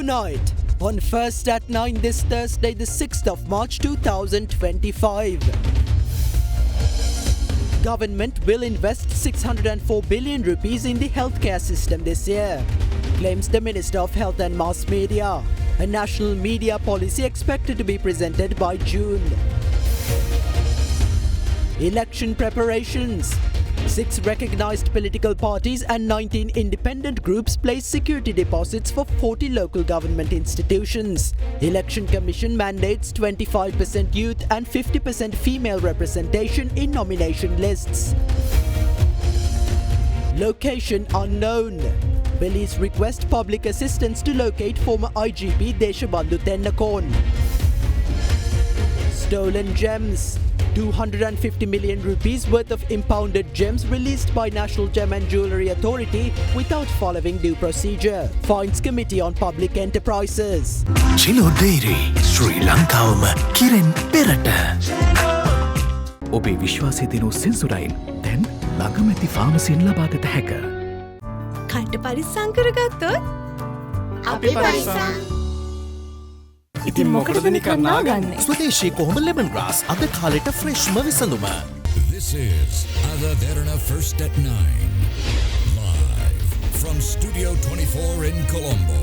Tonight, on First at 9 this Thursday, the 6th of March 2025. Government will invest 604 billion rupees in the healthcare system this year, claims the Minister of Health and Mass Media. A national media policy expected to be presented by June. Election preparations. 6 recognized political parties and 19 independent groups placed security deposits for 40 local government institutions. Election Commission mandates 25% youth and 50% female representation in nomination lists. Location unknown. Police request public assistance to locate former IGP Deshabandhu Tennakon. Stolen gems. 250 million rupees worth of impounded gems released by National Gem and Jewellery Authority without following due procedure. Fines Committee on Public Enterprises. Chilo Dairy, Sri Lanka Kiren Perata. Obe Vishwase denu Sensodyne, then Langamati Pharmacy in Labagata Hacker. Kanta parisang karagattොත් අපි parisang. ඉතින් මොකටද නිකන් නාගන්නේ? ස්වදේශී කොහොම lemon grass අද කාලෙට ෆ්‍රෙෂ්ම විසඳුම. This is the Derana First at 9. Live from Studio 24 in Colombo.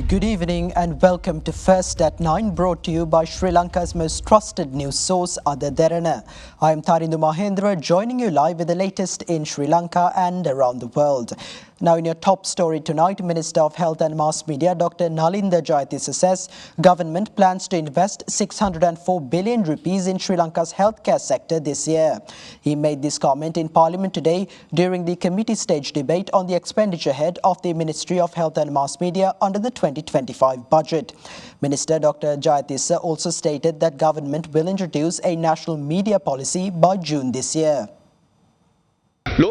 Good evening and welcome to First at 9, brought to you by Sri Lanka's most trusted news source, Ada Derana. I am Tarindu Mahendra, joining you live with the latest in Sri Lanka and around the world. Now in your top story tonight, Minister of Health and Mass Media Dr. Nalinda Jayatissa says government plans to invest 604 billion rupees in Sri Lanka's healthcare sector this year. He made this comment in Parliament today during the committee stage debate on the expenditure head of the Ministry of Health and Mass Media under the 2025 budget. Minister Dr. Jayatissa also stated that government will introduce a national media policy by June this year. In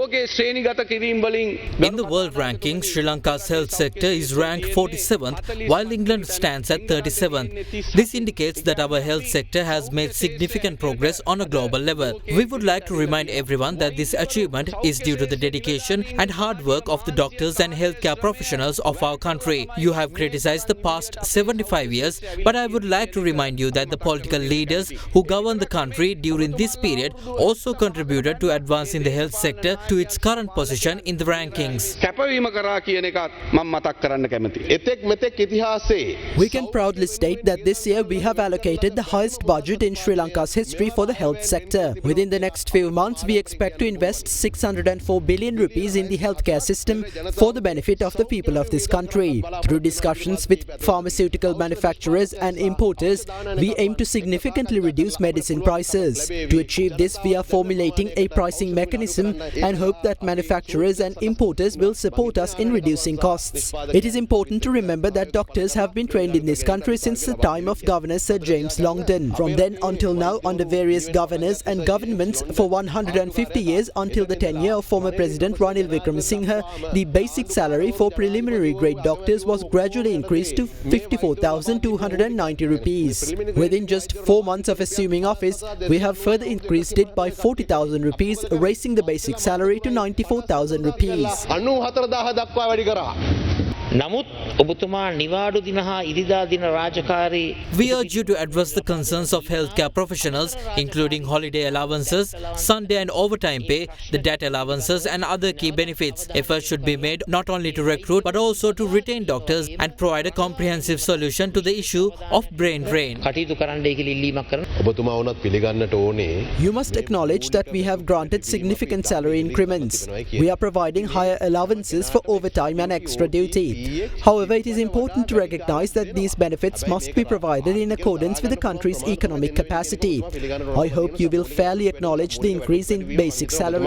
the world rankings, Sri Lanka's health sector is ranked 47th, while England stands at 37th. This indicates that our health sector has made significant progress on a global level. We would like to remind everyone that this achievement is due to the dedication and hard work of the doctors and healthcare professionals of our country. You have criticized the past 75 years, but I would like to remind you that the political leaders who govern the country during this period also contributed to advancing the health sector to its current position in the rankings. We can proudly state that this year we have allocated the highest budget in Sri Lanka's history for the health sector. Within the next few months, we expect to invest 604 billion rupees in the healthcare system for the benefit of the people of this country. Through discussions with pharmaceutical manufacturers and importers, we aim to significantly reduce medicine prices. To achieve this, we are formulating a pricing mechanism and hope that manufacturers and importers will support us in reducing costs. It is important to remember that doctors have been trained in this country since the time of Governor Sir James Longden. From then until now, under various governors and governments for 150 years until the tenure of former President Ranil Wickremesinghe, the basic salary for preliminary grade doctors was gradually increased to 54,290 rupees. Within just 4 months of assuming office, we have further increased it by 40,000 rupees, raising the basic salary to 94,000 rupees. We urge you to address the concerns of healthcare professionals, including holiday allowances, Sunday and overtime pay, the debt allowances and other key benefits. Efforts should be made not only to recruit but also to retain doctors and provide a comprehensive solution to the issue of brain drain. You must acknowledge that we have granted significant salary increments. We are providing higher allowances for overtime and extra duty. However, it is important to recognize that these benefits must be provided in accordance with the country's economic capacity. I hope you will fairly acknowledge the increase in basic salary.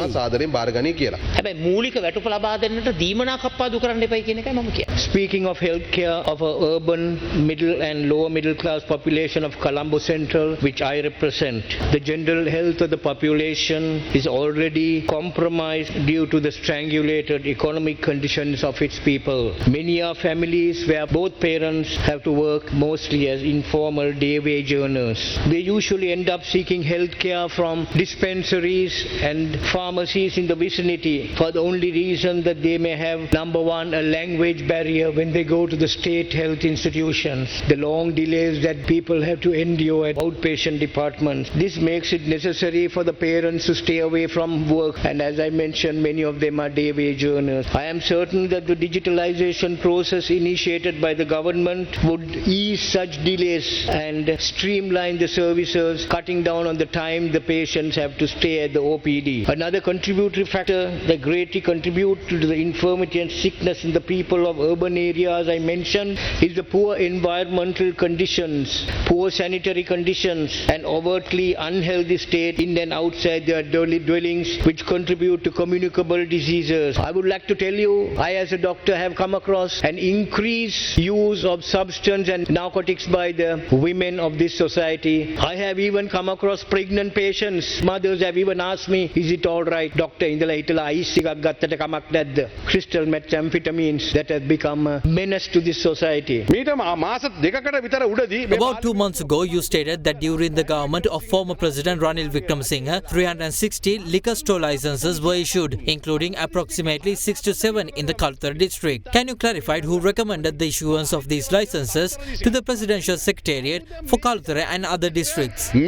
Speaking of healthcare of a urban, middle and lower middle class population of Colombo Central, which I represent, the general health of the population is already compromised due to the strangulated economic conditions of its people. Many Many are families where both parents have to work mostly as informal day wage earners. They usually end up seeking health care from dispensaries and pharmacies in the vicinity for the only reason that they may have, number one, a language barrier when they go to the state health institutions. The long delays that people have to endure at outpatient departments. This makes it necessary for the parents to stay away from work, and as I mentioned, many of them are day wage earners. I am certain that the digitalization process initiated by the government would ease such delays and streamline the services, cutting down on the time the patients have to stay at the OPD. Another contributory factor that greatly contributes to the infirmity and sickness in the people of urban areas I mentioned is the poor environmental conditions, poor sanitary conditions, and overtly unhealthy state in and outside their dwellings, which contribute to communicable diseases. I would like to tell you, I as a doctor have come across an increased use of substance and narcotics by the women of this society. I have even come across pregnant patients. Mothers have even asked me, is it all right, doctor, indala hitala ice එකක් ගත්තට කමක් නැද්ද? Crystal methamphetamines that have become a menace to this society. About 2 months ago, you stated that during the government of former President Ranil Wickremesinghe, 360 liquor store licenses were issued, including approximately 6 to 7 in the Kalutara district. Can you clarify who recommended the issuance of these licenses to the Presidential Secretariat for Kalutara and other districts? We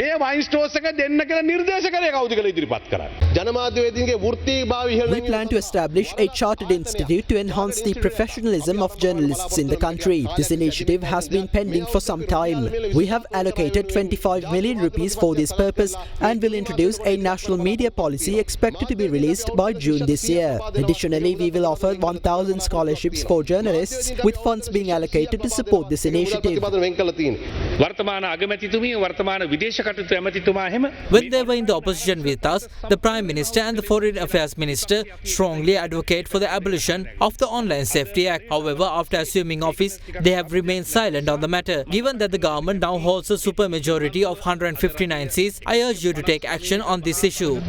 plan to establish a chartered institute to enhance the professionalism of journalists in the country. This initiative has been pending for some time. We have allocated 25 million rupees for this purpose and will introduce a national media policy expected to be released by June this year. Additionally, we will offer 1,000 scholarships for journalists, with funds being allocated to support this initiative. When they were in the opposition with us, the Prime Minister and the Foreign Affairs Minister strongly advocate for the abolition of the Online Safety Act. However, after assuming office, they have remained silent on the matter. Given that the government now holds a supermajority of 159 seats, I urge you to take action on this issue.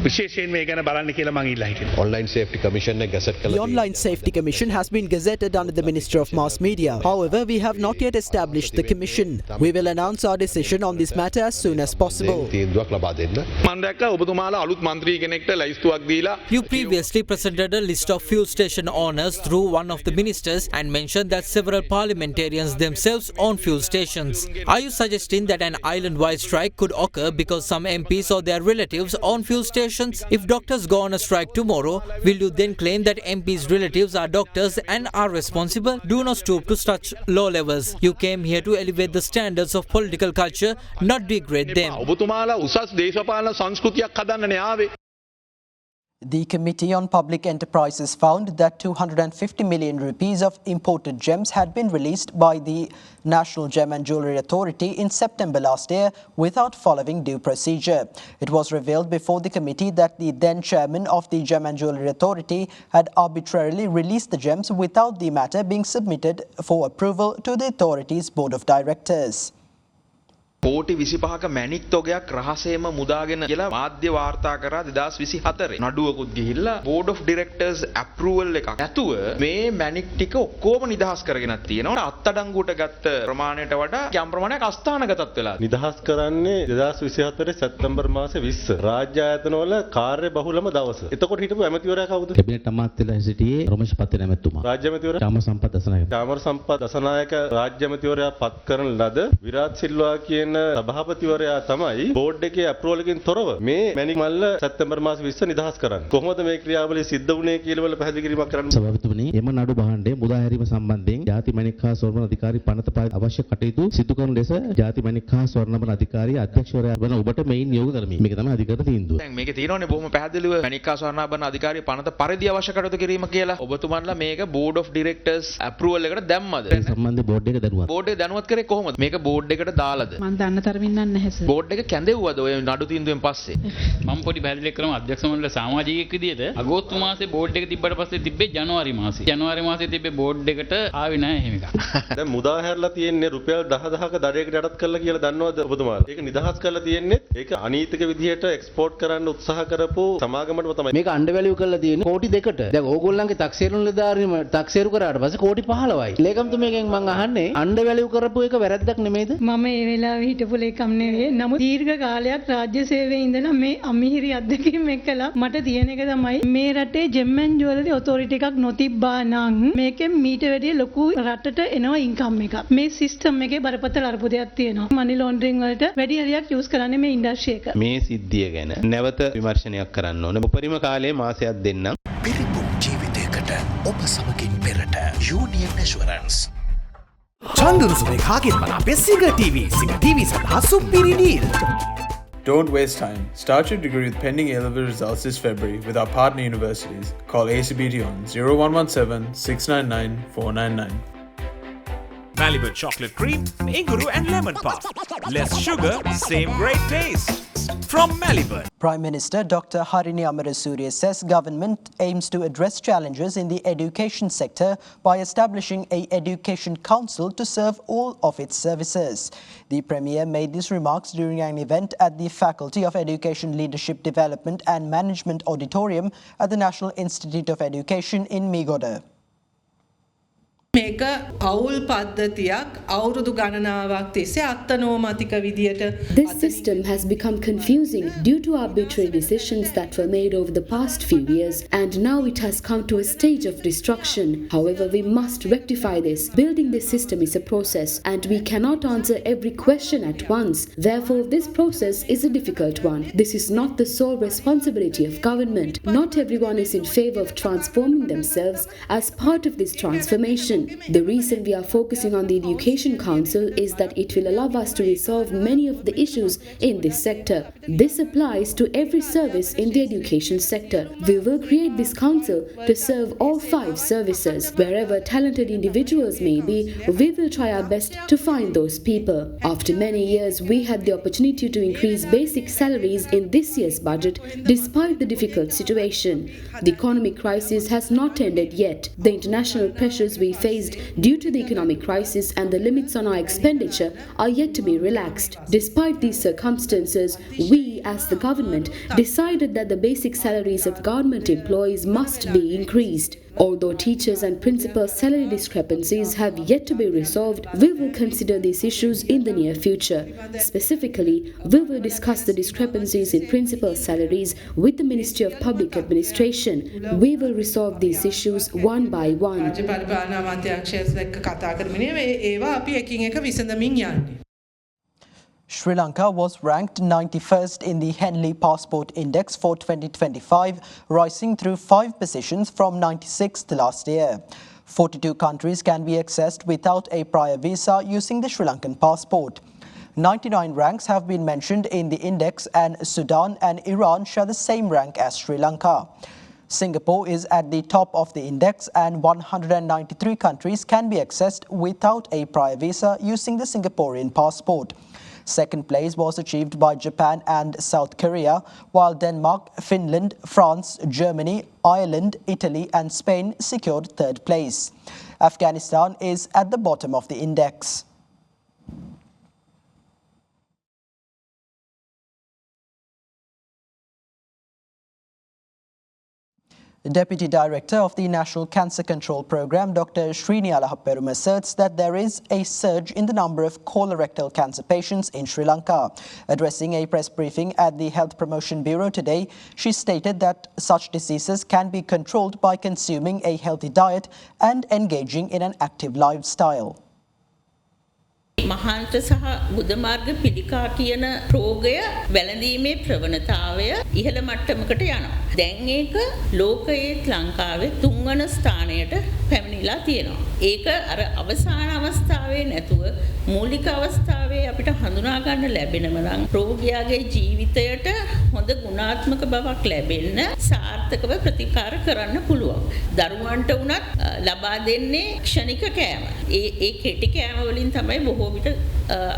The Online Safety Commission has been gazetted under the Minister of Mass Media. However, we have not yet established the commission. We will announce our decision on this matter as soon as possible. You previously presented a list of fuel station owners through one of the ministers and mentioned that several parliamentarians themselves own fuel stations. Are you suggesting that an island-wide strike could occur because some MPs or their relatives own fuel stations? If doctors go on a strike tomorrow, will you then claim that MPs' relatives are doctors and are responsible? Do not stoop to such low levels. You came here to elevate the standards of political culture, not degrade them. The Committee on Public Enterprises found that 250 million rupees of imported gems had been released by the National Gem and Jewellery Authority in September last year without following due procedure. It was revealed before the committee that the then chairman of the Gem and Jewellery Authority had arbitrarily released the gems without the matter being submitted for approval to the authority's board of directors. කෝටි 25ක මැණික් තොගයක් රහසේම මුදාගෙන කියලා මාධ්‍ය වාර්තා කරා 2024 නඩුවකුත් ගිහිල්ලා board of director's approval එකක් නැතුව මේ මැණික් ටික ඔක්කොම නිදහස් කරගෙනත් තියෙනවා අත්අඩංගුවට ගත්ත ප්‍රමාණයට වඩා යම් ප්‍රමාණයක් අස්ථානගතත් වෙලා නිදහස් කරන්නේ 2024 සැප්තැම්බර් මාසේ 20 රාජ්‍ය ආයතනවල කාර්ය බහුලම දවස එතකොට හිටපු ඇමතිවරයා කවුද කැබිනට් අමාත්‍යලා සිටියේ රොමේෂ් පත්තින ඇමතුමා රාජ්‍ය ඇමතිවරයා චාමර සම්පත් දසනායක චාමර සම්පත් දසනායක රාජ්‍ය ඇමතිවරයා පත් කරන ලද විරාජ් සිල්වා කියන සභාපතිවරයා තමයි බෝඩ් එකේ අප්‍රූවල් එකෙන් තොරව මේ මැණික් මල්ල සැප්තැම්බර් මාස 20 නිදහස් කරන්නේ. කොහොමද මේ ක්‍රියාවලිය සිද්ධ වුණේ කියලා වල පැහැදිලි කිරීමක් කරන්න. සභාපතිතුමනි එම නඩු බහණ්ඩේ මුදා හැරීම සම්බන්ධයෙන් ජාති මැණික් හා ස්වර්ණ අධිකාරී පනත අවශ්‍ය කටයුතු සිදු කරන ලෙස ජාති මැණික් හා ස්වර්ණ අධිකාරී අධ්‍යක්ෂවරයා වන ඔබට මෙයින් නියෝග කරමි. මේක තමයි අධිකරණ තීන්දුව. දැන් මේකේ තියෙනවනේ බොහොම පැහැදිලිව මැණික් හා ස්වර්ණ අධිකාරී පනත පරිදි අවශ්‍ය කටයුතු කිරීම කියලා. ඔබතුමන්ලා මේක බෝඩ් ඔෆ් ඩිරෙක්ටර්ස් අප්‍රූවල් එකට දැම්මද? ඒ සම්බන්ධ බෝඩ් එක දැනුවත්. බෝඩ් එක දැනුවත් කරේ කොහොමද? මේක බෝඩ් එකට දාලාද? මම දන්න තරමින් නැහැ සර්. බෝඩ් එක කැඳෙව්වද ඔය නඩු තීන්දුවෙන් පස්සේ? මම පොඩි පැහැදිලි කරමු අධ්‍යක්ෂ මණ්ඩල සමාජිකයෙක් විදිහට අගෝස්තු මාසේ බෝඩ් එක තිබ්බට පස්සේ තිබ්බේ ජනවාරි මාසේ. ජනවාරි මාසේ තිබ්බේ බෝඩ් එකට ආවේ නැහැ එහෙම එකක්. දැන් මුදා හැරලා තියෙන්නේ රුපියල් 10000ක දඩයකට යටත් කරලා කියලා දන්නවද ඔබතුමාලා? ඒක නිදහස් කරලා තියෙන්නේ ඒක අනීතික විදිහට එක්ස්පෝර්ට් කරන්න උත්සාහ කරපු සමාගමටම තමයි. මේක අන්ඩර් වැලියු කරලා තියෙන්නේ කෝටි 2කට. දැන් ඕගොල්ලන්ගේ taxeru නිලධාරීම taxeru කරාට පස්සේ කෝටි 15යි. ලේකම්තුමියගෙන් මම අහන්නේ අන්ඩර් වැලියු කරපු එක වැරද්දක් නෙමෙයිද? මම ඒ වෙලාවේ හිටපු ලේකම් නෙවෙයි. නමුත් දීර්ඝ කාලයක් රාජ්‍ය සේවයේ ඉඳලා මේ අමිහිරි අත්දැකීම් එක්කලා මට තියෙන එක තමයි මේ රටේ ජෙම් ඇන්ඩ් ජුවලරි ඔතොරිටි එකක් නොතිබ්බා නම් මේකෙන් මීට වැඩිය ලොකු රටට එනවා ඉන්කම් එකක්. මේ සිස්ටම් එකේ බරපතල අර්බුදයක් තියෙනවා. මනි ලොන්ඩරින් වලට වැඩි හරියක් යූස් කරන්නේ මේ ඉන්ඩස්ට්‍රි එක. මේ සිද්ධිය ගැන නැවත විමර්ශනයක් කරන්න ඕනේ. උපරිම කාලයේ මාසයක් දෙන්නම්. පිරිපුන් ජීවිතයකට ඔබ සමගින් පෙරට යූනියන් ඇෂුරන්ස්. චන්දුරුසුමේ කාගෙන් මන අපේ සිග TV සඳහා සුපිරි deal. Don't waste time. Start your degree with pending A-level results this February with our partner universities. Call ACBT on 0117-699-499. Malibu chocolate cream, Inguru and lemon puff. Less sugar, same great taste. From Malibu. Prime Minister Dr. Harini Amarasuriya says government aims to address challenges in the education sector by establishing a education council to serve all of its services. The Premier made these remarks during an event at the Faculty of Education Leadership Development and Management Auditorium at the National Institute of Education in Megoda. මේක අවුල් පද්ධතියක් අවුරුදු ගණනාවක් තිස්සේ අත්නෝමතික විදියට This system has become confusing due to arbitrary decisions that were made over the past few years, and now it has come to a stage of destruction. However, we must rectify this. Building this system is a process and we cannot answer every question at once. Therefore, this process is a difficult one. This is not the sole responsibility of government. Not everyone is in favor of transforming themselves as part of this transformation. The reason we are focusing on the Education Council is that it will allow us to resolve many of the issues in this sector. This applies to every service in the education sector. We will create this council to serve all 5 services. Wherever talented individuals may be, we will try our best to find those people. After many years, we had the opportunity to increase basic salaries in this year's budget despite the difficult situation. The economic crisis has not ended yet. The international pressures we faced due to the economic crisis and the limits on our expenditure are yet to be relaxed. Despite these circumstances, we as the government decided that the basic salaries of government employees must be increased. Although teachers and principals' salary discrepancies have yet to be resolved, we will consider these issues in the near future. Specifically, we will discuss the discrepancies in principal salaries with the Ministry of Public Administration. We will resolve these issues one by one. Sri Lanka was ranked 91st in the Henley Passport Index for 2025, rising through 5 positions from 96th last year. 42 countries can be accessed without a prior visa using the Sri Lankan passport. 99 ranks have been mentioned in the index, and Sudan and Iran share the same rank as Sri Lanka. Singapore is at the top of the index, and 193 countries can be accessed without a prior visa using the Singaporean passport. Second place was achieved by Japan and South Korea, while Denmark, Finland, France, Germany, Ireland, Italy and Spain secured third place. Afghanistan is at the bottom of the index. Deputy Director of the National Cancer Control Programme, Dr. Srini Alahaperum, asserts that there is a surge in the number of colorectal cancer patients in Sri Lanka. Addressing a press briefing at the Health Promotion Bureau today, she stated that such diseases can be controlled by consuming a healthy diet and engaging in an active lifestyle. මහන්ත සහ බුදමාර්ග පිළිකා කියන රෝගය වැළඳීමේ ප්‍රවණතාවය ඉහළ මට්ටමකට යනවා. දැන් ඒක ලෝකයේ ලංකාවේ 3 වන ස්ථානයට පැමිණිලා තියෙනවා. ඒක අර අවසාන අවස්ථාවේ නැතුව මූලික අවස්ථාවේ අපිට හඳුනා ගන්න ලැබෙනම නම් රෝගියාගේ ජීවිතයට හොඳ ගුණාත්මක බවක් ලැබෙන්න සාර්ථක සාර්ථකව ප්‍රතිකාර කරන්න පුළුවන්. දරුවන්ට උනත් ලබා දෙන්නේ ක්ෂණික කෑම. ඒ කෙටි කෑම වලින් තමයි බොහෝ විට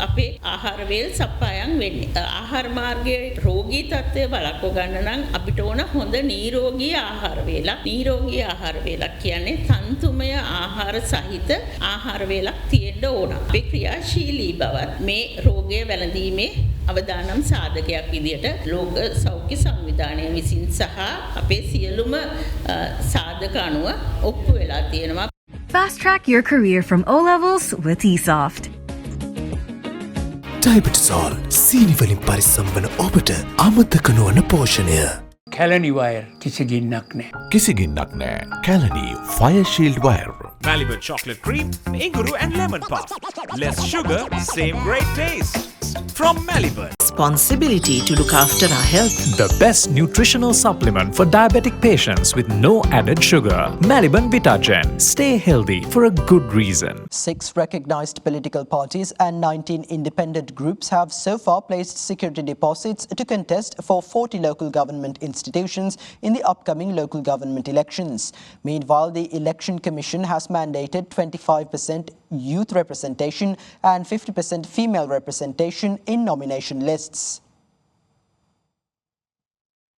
අපේ ආහාර වේල් සප්පායම් වෙන්නේ. ආහාර මාර්ගයේ රෝගී තත්ත්වය වළක්ව ගන්න නම් අපිට ඕන හොඳ නිරෝගී ආහාර වේලක්. නිරෝගී ආහාර වේලක් කියන්නේ තන්තුමය ආහාර සහිත ආහාර වේලක් තියෙන්න ඕන. අපේ ක්‍රියාශීලී බවත් මේ රෝගය වැළඳීමේ අවදානම් සාධකයක් විදියට ලෝක සෞඛ්‍ය සංවිධානය විසින් සහ අපේ සියලුම සාධක අනුව ඔප්පු වෙලා තියෙනවා. Fast track your career from O levels with eSoft. ඩයබටිසෝල් සීනි වලින් පරිස්සම් වන ඔබට අමතක නොවන පෝෂණය. කැලනි වයර් කිසි ගින්නක් නෑ. කිසි ගින්නක් නෑ. Kelani fire shield wire. Malibu chocolate cream, inguru and lemon puff. Less sugar, same great taste. From Malibu. Responsibility to look after our health. The best nutritional supplement for diabetic patients with no added sugar. Maliban Vitagen. Stay healthy for a good reason. 6 recognized political parties and 19 independent groups have so far placed security deposits to contest for 40 local government institutions in the upcoming local government elections. Meanwhile, the Election Commission has mandated 25% youth representation and 50% female representation in nomination lists.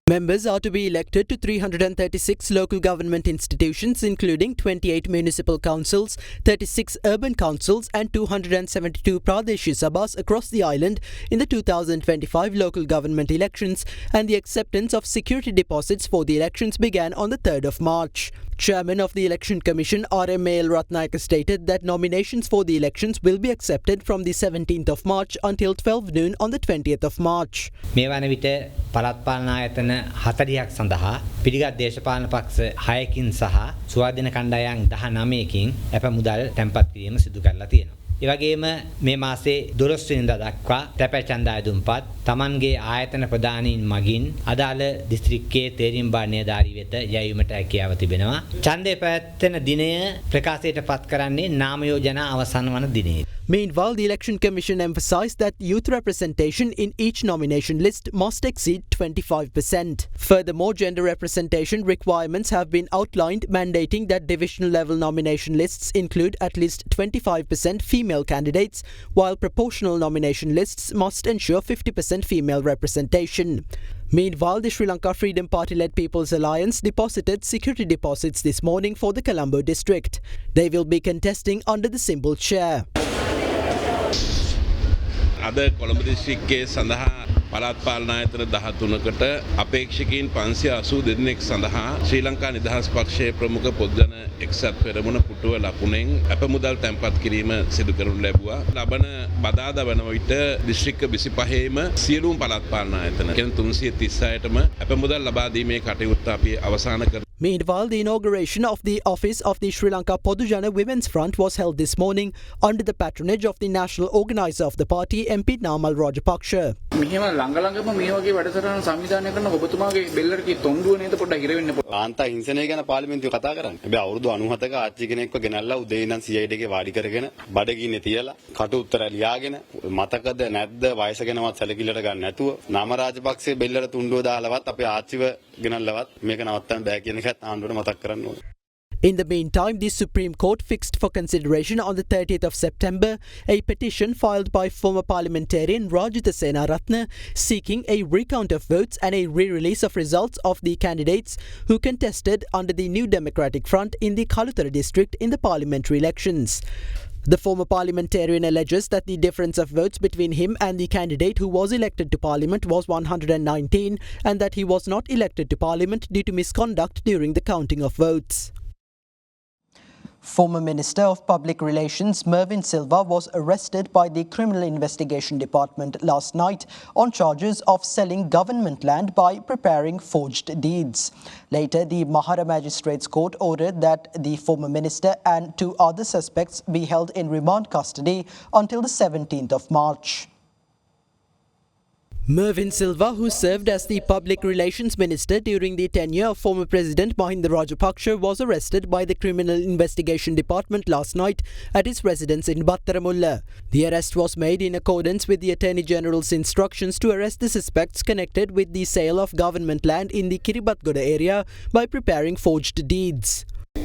Members are to be elected to 336 local government institutions, including 28 municipal councils, 36 urban councils and 272 Pradeshi Sabhas across the island in the 2025 local government elections, and the acceptance of security deposits for the elections began on the 3rd of March. Chairman of the Election Commission R.M.A.L. Ratnayaka stated that nominations for the elections will be accepted from the 17th of March until 12 noon on the 20th of March. මේ වන විට පළාත් පාලන ආයතන 40ක් සඳහා පිළිගත් දේශපාලන පක්ෂ 6කින් සහ ස්වාධීන කණ්ඩායම් 19කින් අප මුදල් තැන්පත් කිරීම සිදු කරලා තියෙනවා. ඒ වගේම මේ මාසේ 12 වෙනිදා දක්වා තැපැ ඡන්දය දුම්පත් තමන්ගේ ආයතන ප්‍රධානීන් මගින් අදාළ දිස්ත්‍රික්කයේ තේරීම් බාර නිලධාරී වෙත යැවීමට හැකියාව තිබෙනවා. ඡන්දය පැවැත්වෙන දිනය ප්‍රකාශයට පත් කරන්නේ නාම යෝජනා අවසන් වන දිනයේ. Meanwhile, the Election Commission emphasised that youth representation in each nomination list must exceed 25%. Furthermore, gender representation requirements have been outlined, mandating that divisional level nomination lists include at least 25% female candidates, while proportional nomination lists must ensure 50% female representation. Meanwhile, the Sri Lanka Freedom Party-led People's Alliance deposited security deposits this morning for the Colombo district. They will be contesting under the symbol chair. අද කොළඹ දිස්ත්‍රික්කයේ සඳහා පළාත් පාලන ආයතන 13කට අපේක්ෂකයින් 580 දෙනෙක් සඳහා ශ්‍රී ලංකා නිදහස් පක්ෂයේ ප්‍රමුඛ පොත්ජන එක්සත් පෙරමුණ පුටුව ලකුණෙන් අප මුදල් තැන්පත් කිරීම සිදු කරනු ලැබුවා. ලබන බදාදා වන විට දිස්ත්‍රික්ක 25ෙම සියලුම පළාත් පාලන ආයතන කියන 336ටම අප මුදල් ලබා දීමේ කටයුත්ත අපි අවසන් කර. Meanwhile, the inauguration of the office of the Sri Lanka Podujana Women's Front was held this morning under the patronage of the national organizer of the party, MP Namal Rajapaksha. මෙහෙම ළඟ ළඟම මේ වගේ වැඩසටහන සංවිධානය කරන ඔබතුමාගේ බෙල්ලට කී තොණ්ඩුව නේද පොඩ්ඩක් හිර වෙන්න පොඩ්ඩක්. කාන්තා හිංසනය ගැන පාර්ලිමේන්තුවේ කතා කරන්නේ. හැබැයි අවුරුදු 97ක ආච්චි කෙනෙක්ව ගෙනල්ලා උදේ ඉඳන් CID එකේ වාඩි කරගෙන බඩගින්නේ තියලා කට උත්තර ලියාගෙන මතකද නැද්ද වයස ගැනවත් සැලකිල්ලට ගන්න නැතුව නාම රාජපක්ෂේ බෙල්ලට තුණ්ඩුව දාලවත් අපේ ආච්චිව ගෙනල්ලවත් මේක නවත්තන්න බෑ කියන එකත් ආණ්ඩුවට මතක් කරන්න ඕනේ. In the meantime, the Supreme Court fixed for consideration on the 30th of September a petition filed by former parliamentarian Rajitha Senaratne seeking a recount of votes and a re-release of results of the candidates who contested under the New Democratic Front in the Kalutara district in the parliamentary elections. The former parliamentarian alleges that the difference of votes between him and the candidate who was elected to parliament was 119 and that he was not elected to parliament due to misconduct during the counting of votes. Former Minister of Public Relations Mervyn Silva was arrested by the Criminal Investigation Department last night on charges of selling government land by preparing forged deeds. Later, the Mahara Magistrates Court ordered that the former minister and 2 other suspects be held in remand custody until the 17th of March. Mervyn Silva, who served as the Public Relations Minister during the tenure of former President Mahinda Rajapaksa, was arrested by the Criminal Investigation Department last night at his residence in Battaramulla. The arrest was made in accordance with the Attorney General's instructions to arrest the suspects connected with the sale of government land in the Kiribathgoda area by preparing forged deeds.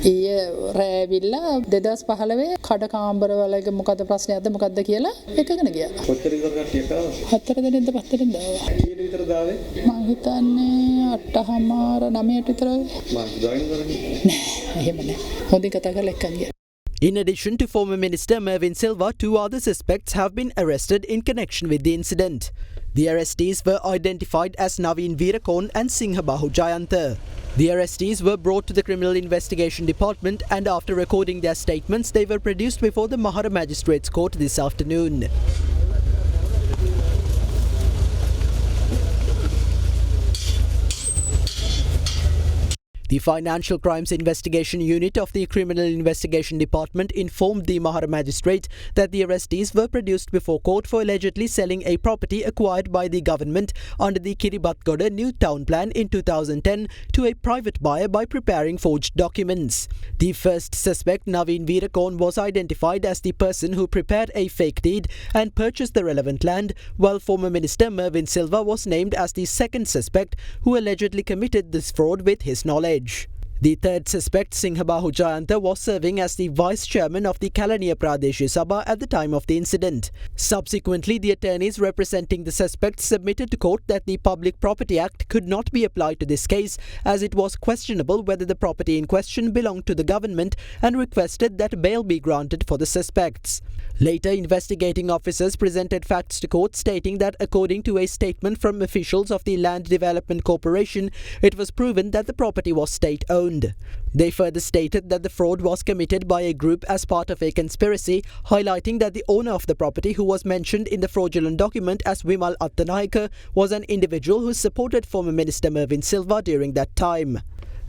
ඊයේ රෑවිල්ල 2015 කඩකාම්බරවලගේ මොකද ප්‍රශ්නයක්ද මොකද්ද කියලා එකගෙන ගියා. කොච්චර ඉඳලා කට්ටියට ආවා? 4 දිනෙන්ද 5 දිනෙන්ද ආවා. ඊයේ විතර දාවේ? මං හිතන්නේ 8:00 9ට විතර. මං ජොයින් කරන්නේ. නෑ එහෙම නෑ. හොඳින් කතා කරලා එක්කන් ගියා. In addition to former Minister Mervyn Silva, 2 other suspects have been arrested in connection with the incident. The arrestees were identified as Naveen Veerakorn and Singhabahu Jayantha. The arrestees were brought to the Criminal Investigation Department and after recording their statements, they were produced before the Mahara Magistrates Court this afternoon. The Financial Crimes Investigation Unit of the Criminal Investigation Department informed the Mahara Magistrate that the arrestees were produced before court for allegedly selling a property acquired by the government under the Kiribathgoda New Town Plan in 2010 to a private buyer by preparing forged documents. The first suspect, Naveen Veerakorn, was identified as the person who prepared a fake deed and purchased the relevant land, while former Minister Mervyn Silva was named as the second suspect who allegedly committed this fraud with his knowledge. The third suspect, Singhabahu Jayantha, was serving as the vice chairman of the Kalaniya Pradesh Sabha at the time of the incident. Subsequently, the attorneys representing the suspect submitted to court that the Public Property Act could not be applied to this case as it was questionable whether the property in question belonged to the government and requested that bail be granted for the suspects. Later, investigating officers presented facts to court stating that according to a statement from officials of the Land Development Corporation, it was proven that the property was state-owned. They further stated that the fraud was committed by a group as part of a conspiracy, highlighting that the owner of the property, who was mentioned in the fraudulent document as Vimal Attanayaka, was an individual who supported former Minister Mervyn Silva during that time.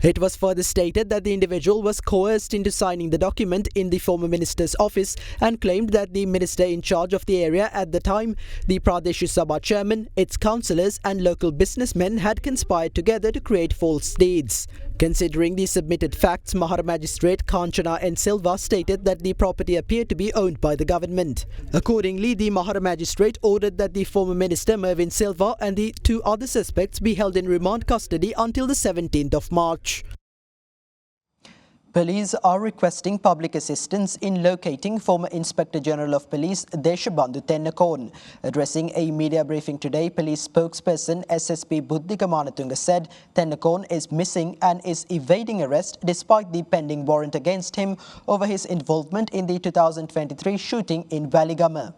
It was further stated that the individual was coerced into signing the document in the former minister's office and claimed that the minister in charge of the area at the time, the Pradesh Sabha chairman, its councillors and local businessmen had conspired together to create false deeds. Considering the submitted facts, Mahara Magistrate Kanchana N. Silva stated that the property appeared to be owned by the government. Accordingly, the Mahara Magistrate ordered that the former minister Mervyn Silva and the 2 other suspects be held in remand custody until the 17th of March. Police are requesting public assistance in locating former Inspector General of Police Deshabandhu Tennakoon. Addressing a media briefing today, police spokesperson SSP Buddhika Manatunga said Tennakoon is missing and is evading arrest despite the pending warrant against him over his involvement in the 2023 shooting in Waligama.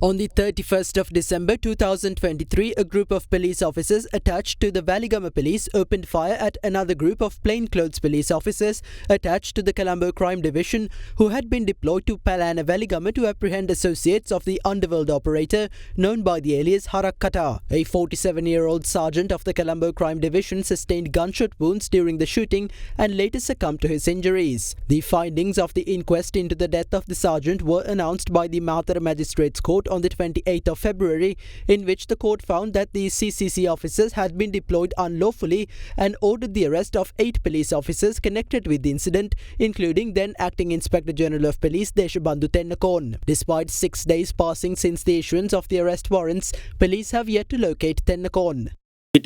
On the 31st of December 2023, a group of police officers attached to the Waligama police opened fire at another group of plainclothes police officers attached to the Colombo Crime Division who had been deployed to Palana Waligama to apprehend associates of the underworld operator known by the alias Harakkata. A 47-year-old sergeant of the Colombo Crime Division sustained gunshot wounds during the shooting and later succumbed to his injuries. The findings of the inquest into the death of the sergeant were announced by the Mathura Magistrates Court on the 28th of February, in which the court found that the CCC officers had been deployed unlawfully and ordered the arrest of 8 police officers connected with the incident, including then Acting Inspector General of Police Deshabandhu Tennakoon. Despite 6 days passing since the issuance of the arrest warrants, police have yet to locate Tennakoon. In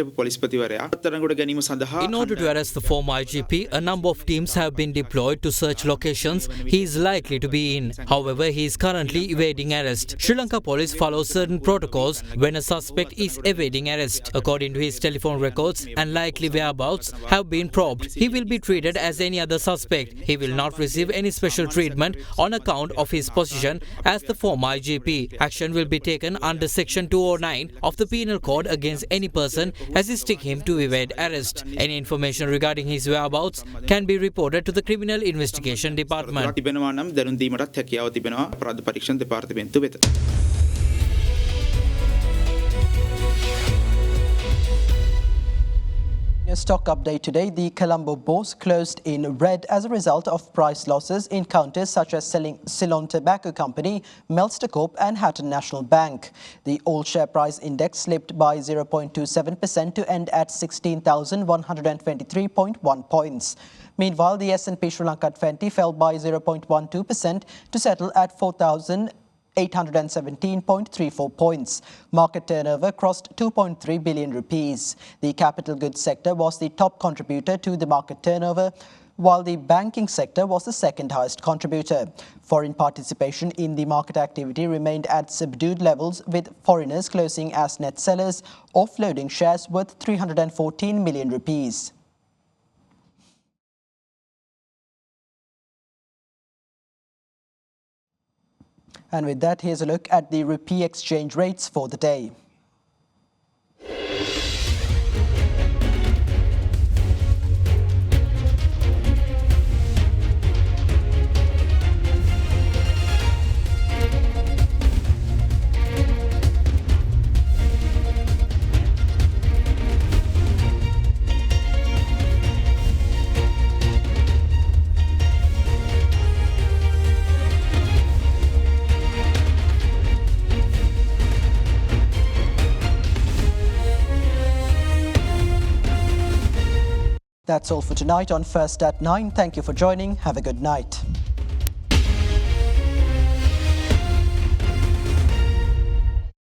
order to arrest the former IGP, a number of teams have been deployed to search locations he is likely to be in. However, he is currently evading arrest. Sri Lanka police follows certain protocols when a suspect is evading arrest. According to his telephone records and likely whereabouts have been probed, he will be treated as any other suspect. He will not receive any special treatment on account of his position as the former IGP. Action will be taken under Section 209 of the Penal Code against any person assisting him to evade arrest. Any information regarding his whereabouts can be reported to the Criminal Investigation Department. Your stock update today. The Colombo Bourse closed in red as a result of price losses in counters such as Ceylon Tobacco Company, Melster Corp and Hatton National Bank. The all share price index slipped by 0.27% to end at 16,123.1 points. Meanwhile, the S&P Sri Lanka 20 fell by 0.12% to settle at 4,817.34 points. Market turnover crossed 2.3 billion rupees. The capital goods sector was the top contributor to the market turnover, while the banking sector was the second highest contributor. Foreign participation in the market activity remained at subdued levels, with foreigners closing as net sellers, offloading shares worth 314 million rupees. And with that, here's a look at the rupee exchange rates for the day. That's all for tonight on First at 9. Thank you for joining. Have a good night.